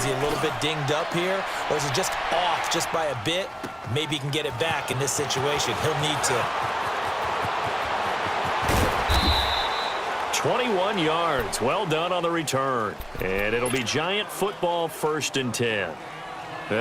Is he a little bit dinged up here, or is he just off just by a bit? Maybe he can get it back in this situation. He'll need to. 21 yards. Well done on the return. And it'll be Giant football 1st and 10.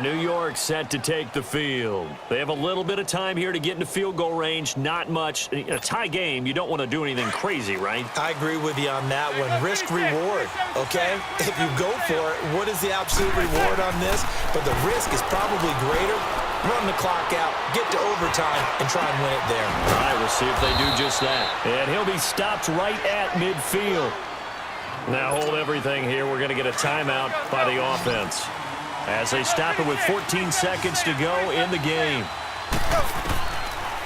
New York set to take the field. They have a little bit of time here to get into field goal range. Not much. A tie game, you don't want to do anything crazy, right? I agree with you on that one. Risk reward, okay? If you go for it, what is the absolute reward on this? But the risk is probably greater. Run the clock out, get to overtime, and try and win it there. All right, we'll see if they do just that. And he'll be stopped right at midfield. Now hold everything here. We're going to get a timeout by the offense as they stop it with 14 seconds to go in the game.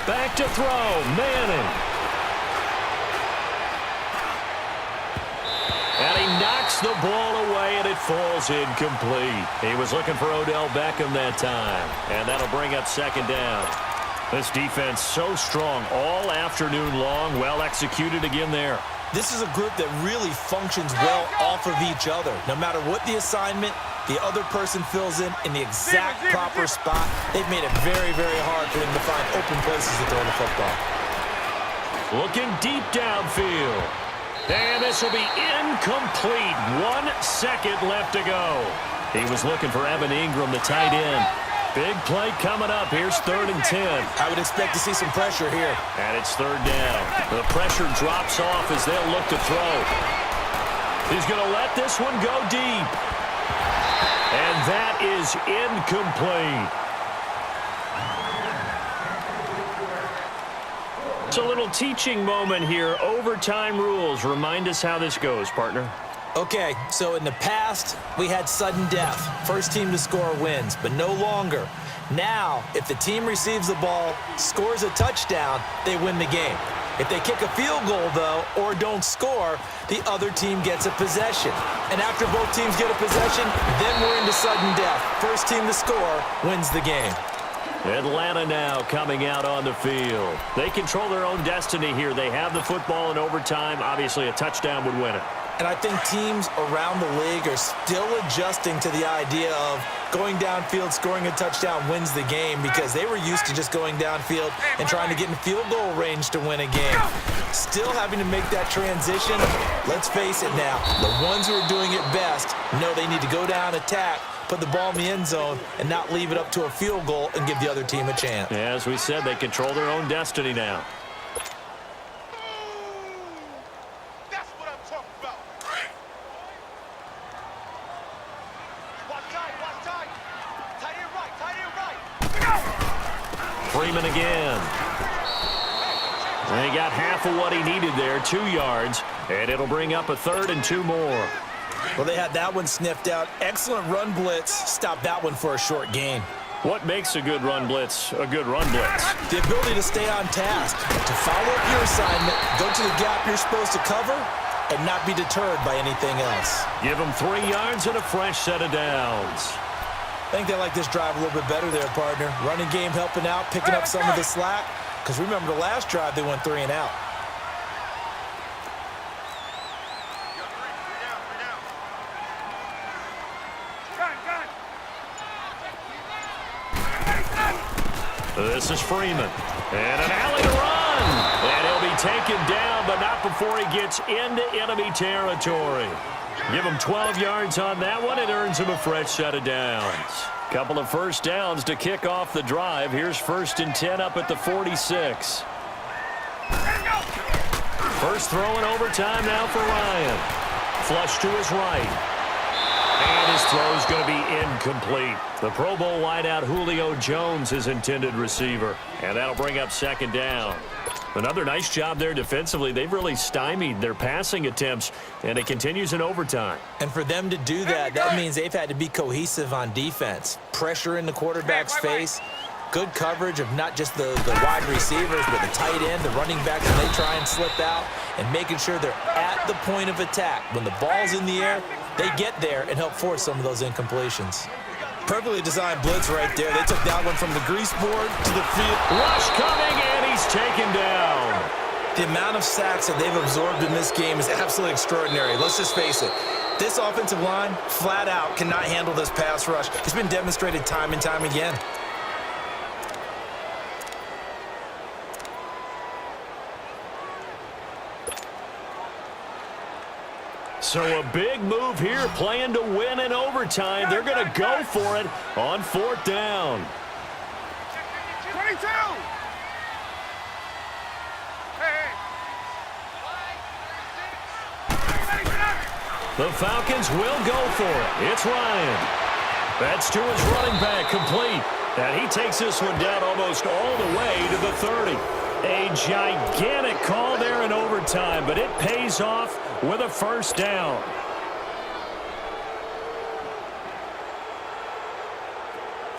Back to throw, Manning. And he knocks the ball away, and it falls incomplete. He was looking for Odell Beckham that time, and that'll bring up 2nd down. This defense so strong all afternoon long. Well executed again there. This is a group that really functions well off of each other. No matter what the assignment, the other person fills in the exact proper spot. They've made it very, very hard for them to find open places to throw the football. Looking deep downfield. And this will be incomplete. 1 second left to go. He was looking for Evan Ingram, the tight end. Big play coming up. Here's 3rd and 10. I would expect to see some pressure here. And it's 3rd down. The pressure drops off as they'll look to throw. He's going to let this one go deep. And that is incomplete. It's a little teaching moment here. Overtime rules. Remind us how this goes, partner. Okay, so in the past, we had sudden death. First team to score wins, but no longer. Now, if the team receives the ball, scores a touchdown, they win the game. If they kick a field goal, though, or don't score, the other team gets a possession. And after both teams get a possession, then we're into sudden death. First team to score wins the game. Atlanta now coming out on the field. They control their own destiny here. They have the football in overtime. Obviously, a touchdown would win it. And I think teams around the league are still adjusting to the idea of going downfield, scoring a touchdown wins the game, because they were used to just going downfield and trying to get in field goal range to win a game. Still having to make that transition. Let's face it now, the ones who are doing it best know they need to go down, attack, put the ball in the end zone, and not leave it up to a field goal and give the other team a chance. Yeah, as we said, they control their own destiny now. Freeman again. And he got half of what he needed there, 2 yards, and it'll bring up a 3rd and 2 more. Well, they had that one sniffed out. Excellent run blitz. Stopped that one for a short gain. What makes a good run blitz a good run blitz? The ability to stay on task, to follow up your assignment, go to the gap you're supposed to cover, and not be deterred by anything else. Give them 3 yards and a fresh set of downs. I think they like this drive a little bit better there, partner. Running game helping out, picking up some of the slack. Because remember, the last drive, they went 3 and out. This is Freeman. And an alley to run. And he'll be taken down, but not before he gets into enemy territory. Give him 12 yards on that one. It earns him a fresh set of downs. Couple of first downs to kick off the drive. Here's 1st and 10 up at the 46. First throw in overtime now for Ryan. Flush to his right. And his throw's going to be incomplete. The Pro Bowl wideout Julio Jones, his intended receiver. And that'll bring up 2nd down. Another nice job there defensively. They've really stymied their passing attempts, and it continues in overtime. And for them to do that, that means they've had to be cohesive on defense. Pressure in the quarterback's face. Good coverage of not just the wide receivers, but the tight end, the running backs when they try and slip out, and making sure they're at the point of attack. When the ball's in the air, they get there and help force some of those incompletions. Perfectly designed blitz right there. They took that one from the grease board to the field. Rush coming, and he's taken down. The amount of sacks that they've absorbed in this game is absolutely extraordinary. Let's just face it. This offensive line, flat out, cannot handle this pass rush. It's been demonstrated time and time again. So a big move here, playing to win in overtime. They're going to go for it on 4th down. 22! The Falcons will go for it. It's Ryan. That's to his running back, complete. And he takes this one down almost all the way to the 30. A gigantic call there in overtime, but it pays off with a 1st down.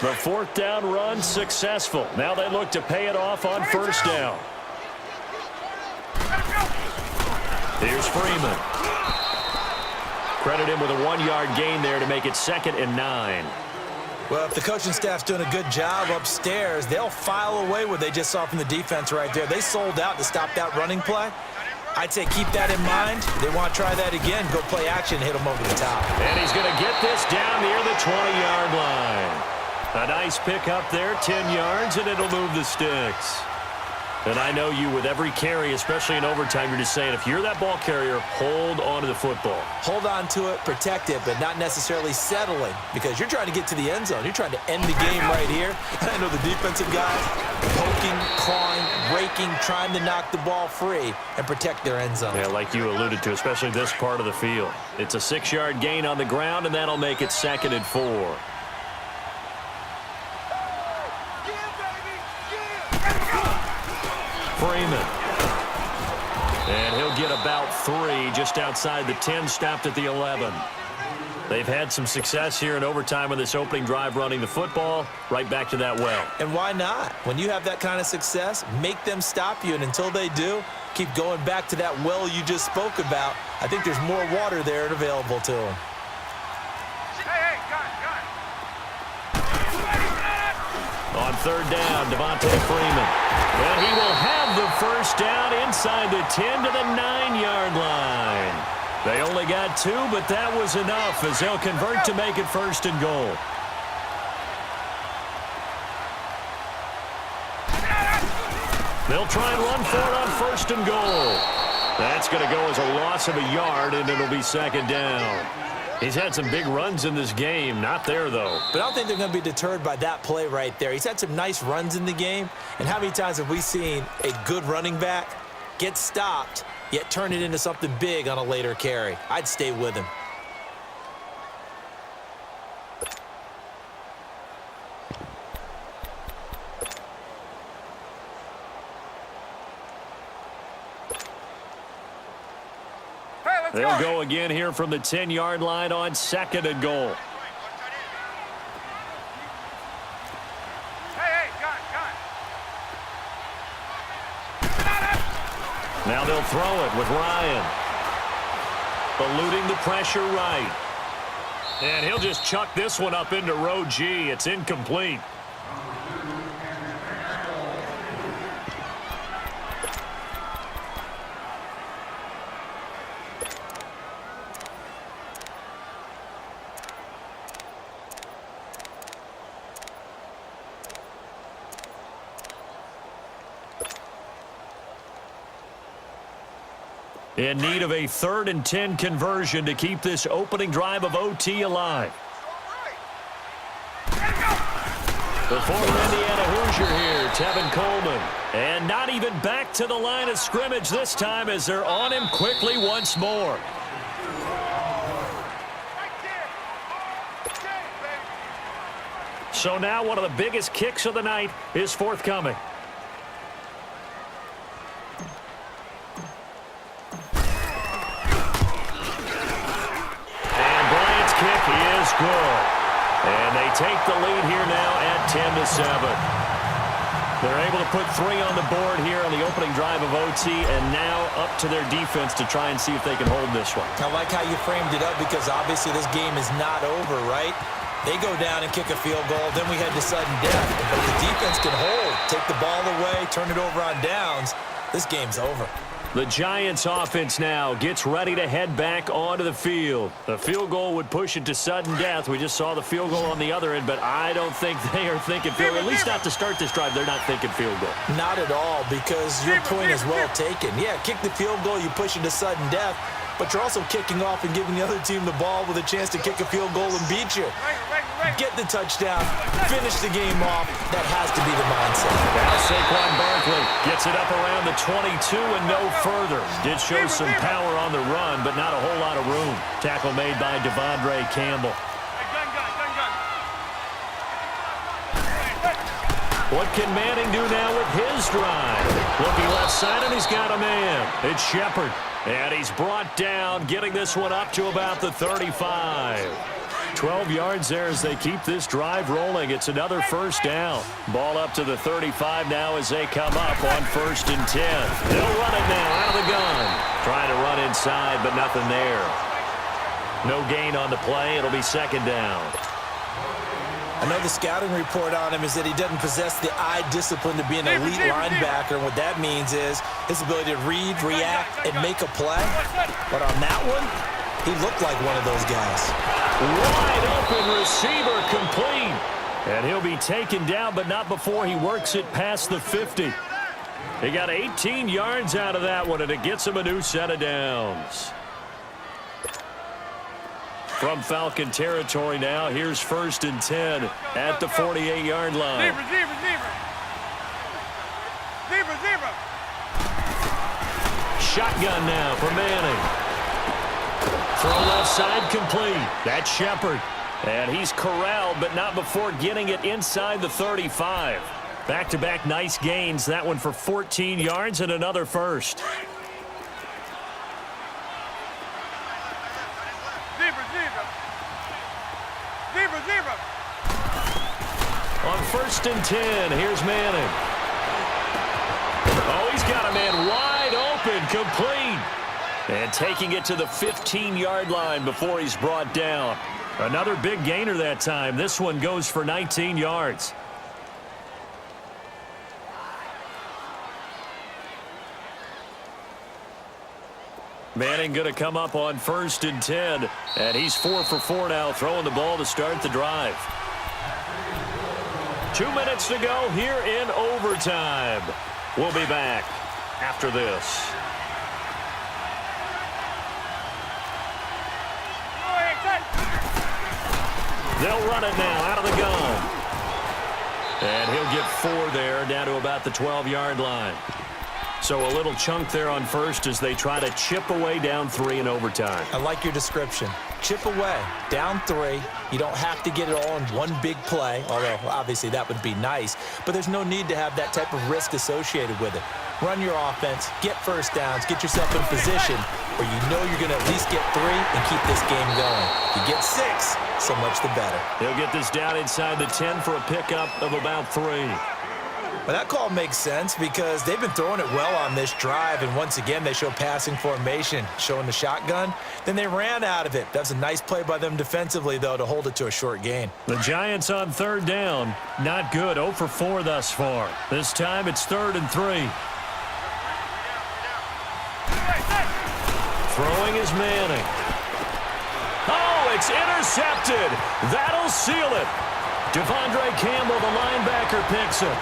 The 4th down run successful. Now they look to pay it off on 1st down. Here's Freeman. Credit him with a 1-yard gain there to make it 2nd and 9. Well, if the coaching staff's doing a good job upstairs, they'll file away what they just saw from the defense right there. They sold out to stop that running play. I'd say keep that in mind. They want to try that again. Go play action and hit them over the top. And he's going to get this down near the 20-yard line. A nice pick up there, 10 yards, and it'll move the sticks. And I know you, with every carry, especially in overtime, you're just saying, if you're that ball carrier, hold on to the football. Hold on to it, protect it, but not necessarily settling, because you're trying to get to the end zone. You're trying to end the game right here. I know the defensive guys poking, clawing, raking, trying to knock the ball free and protect their end zone. Yeah, like you alluded to, especially this part of the field. It's a 6-yard gain on the ground, and that'll make it 2nd and 4. Freeman. And he'll get about 3 just outside the 10, stopped at the 11. They've had some success here in overtime on this opening drive running the football. Right back to that well. And why not? When you have that kind of success, make them stop you. And until they do, keep going back to that well you just spoke about. I think there's more water there and available to them. On 3rd down, Devontae Freeman. And he will have the 1st down inside the 10 to the 9-yard line. They only got 2, but that was enough as they'll convert to make it 1st and goal. They'll try and run for it on 1st and goal. That's going to go as a loss of a yard, and it'll be 2nd down. He's had some big runs in this game. Not there, though. But I don't think they're going to be deterred by that play right there. He's had some nice runs in the game. And how many times have we seen a good running back get stopped, yet turn it into something big on a later carry? I'd stay with him. They'll go again here from the 10-yard line on 2nd and goal. Now they'll throw it with Ryan. Eluding the pressure right. And he'll just chuck this one up into row G. It's incomplete. In need of a 3rd and 10 conversion to keep this opening drive of OT alive. The former Indiana Hoosier here, Tevin Coleman. And not even back to the line of scrimmage this time as they're on him quickly once more. So now one of the biggest kicks of the night is forthcoming. Is good. And they take the lead here now at 10-7. They're able to put 3 on the board here on the opening drive of OT, and now up to their defense to try and see if they can hold this one. I like how you framed it up because obviously this game is not over, right? They go down and kick a field goal, then we head to sudden death. But the defense can hold, take the ball away, turn it over on downs. This game's over. The Giants offense now gets ready to head back onto the field. The field goal would push it to sudden death. We just saw the field goal on the other end, but I don't think they are thinking field goal. At least not to start this drive. They're not thinking field goal. Not at all, because your point is well taken. Yeah, kick the field goal, you push it to sudden death, but you're also kicking off and giving the other team the ball with a chance to kick a field goal and beat you. Get the touchdown, finish the game off. That has to be the mindset. Now Saquon Barkley gets it up around the 22 and no further. Did show some power on the run, but not a whole lot of room. Tackle made by Devondre Campbell. What can Manning do now with his drive? Looking left side, and he's got a man. It's Shepard. And he's brought down, getting this one up to about the 35. 12 yards there as they keep this drive rolling. It's another first down. Ball up to the 35 now as they come up on 1st and 10. They'll run it now out of the gun. Trying to run inside, but nothing there. No gain on the play. It'll be 2nd down. I know the scouting report on him is that he doesn't possess the eye discipline to be an elite linebacker, and what that means is his ability to read, react, and make a play. But on that one, he looked like one of those guys. Wide open receiver complete. And he'll be taken down, but not before he works it past the 50. He got 18 yards out of that one, and it gets him a new set of downs. From Falcon territory now, here's 1st and 10 at the 48-yard line. Zebra. Shotgun now for Manning. Throw left side complete. That's Shepard. And he's corralled, but not before getting it inside the 35. Back-to-back nice gains. That one for 14 yards and another first. Zebra. On 1st and 10, here's Manning. Oh, he's got a man wide open, complete. And taking it to the 15-yard line before he's brought down. Another big gainer that time. This one goes for 19 yards. Manning going to come up on 1st and 10. And he's 4 for 4 now, throwing the ball to start the drive. 2 minutes to go here in overtime. We'll be back after this. They'll run it now out of the gun. And he'll get 4 there, down to about the 12-yard line. So a little chunk there on 1st as they try to chip away down 3 in overtime. I like your description. Chip away, down 3. You don't have to get it all in one big play, although obviously that would be nice. But there's no need to have that type of risk associated with it. Run your offense, get first downs, get yourself in position where you know you're going to at least get 3 and keep this game going. If you get 6, so much the better. He'll get this down inside the 10 for a pickup of about 3. Well, that call makes sense because they've been throwing it well on this drive, and once again they show passing formation, showing the shotgun. Then they ran out of it. That's a nice play by them defensively, though, to hold it to a short gain. The Giants on 3rd down. Not good. 0 for 4 thus far. This time it's 3rd and 3. Throwing is Manning. Oh, it's intercepted. That'll seal it. Devondre Campbell, the linebacker, picks it.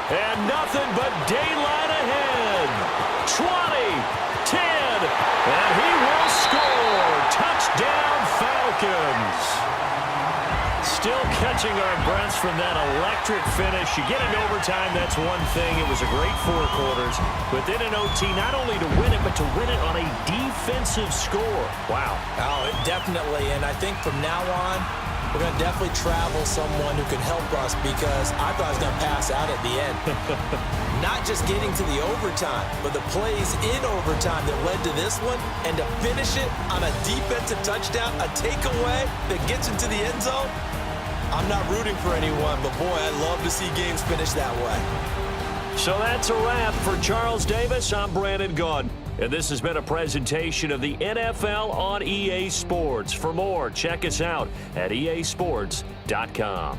And nothing but daylight ahead. 20, 10, and he will score. Touchdown, Falcons. Still catching our breaths from that electric finish. You get into overtime, that's one thing. It was a great 4 quarters. But then in OT, not only to win it, but to win it on a defensive score. Wow. Oh, definitely. And I think from now on, we're going to definitely travel someone who can help us because I thought I was going to pass out at the end. Not just getting to the overtime, but the plays in overtime that led to this one, and to finish it on a defensive touchdown, a takeaway that gets into the end zone. I'm not rooting for anyone, but boy, I'd love to see games finish that way. So that's a wrap for Charles Davis. I'm Brandon Gaudin. And this has been a presentation of the NFL on EA Sports. For more, check us out at easports.com.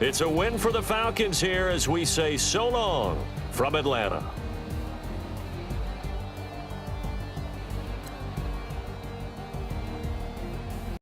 It's a win for the Falcons here as we say so long from Atlanta.